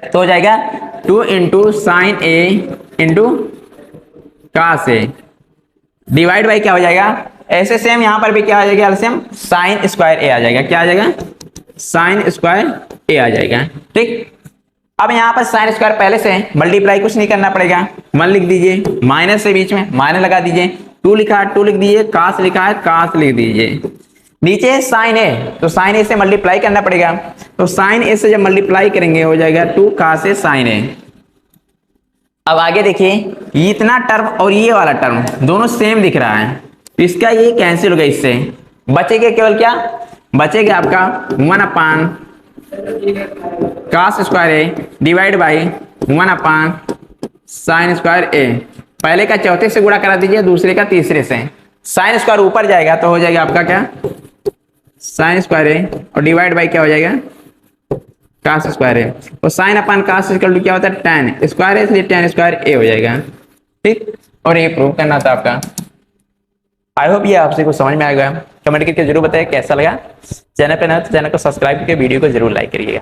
S1: तो हो जाएगा 2 into sine A into cos A divide by क्या हो जाएगा, ऐसे सेम यहां पर भी क्या आ जाएगा एलसीएम साइन स्क्वायर ए आ जाएगा। क्या आ जाएगा, साइन स्क्वायर ए आ जाएगा। ठीक, अब यहां पर साइन स्क्वायर पहले से मल्टीप्लाई कुछ नहीं करना पड़ेगा, 1 लिख दीजिए, माइनस से बीच में माइनस लगा दीजिए, 2 लिखा है 2 लिख दीजिए, कास लिखा है कास लिख दीजिए, नीचे साइन ए तो साइन ए से मल्टीप्लाई करना पड़ेगा, तो साइन ए से जब मल्टीप्लाई करेंगे हो जाएगा 2 कास ए साइन ए। अब आगे देखिए, इतना टर्म और ये वाला टर्म दोनों सेम दिख रहा है, तो इसका ये कैंसिल हो गया, इससे बचेगा केवल क्या, बचेगा आपका 1 upon cos square A divide by 1 upon sine square A. पहले का चौथे से गुणा करा दीजिए, दूसरे का तीसरे से, साइन स्क्वायर ऊपर जाएगा तो हो जाएगा आपका क्या, साइन स्क्वायर ए और डिवाइड बाई क्या हो जाएगा, कास स्क्वायर ए। तो sine upon cos equal to क्या होता है, tan स्क्वायर है, इसलिए tan स्क्वायर ए हो जाएगा। ठीक, और ये प्रूव करना था आपका। आई होप ये आपसे कुछ समझ में आ गया। कमेंट करके जरूर बताइए कैसा लगा। चैनल पे नए तो चैनल को सब्सक्राइब करके वीडियो को जरूर लाइक करिएगा।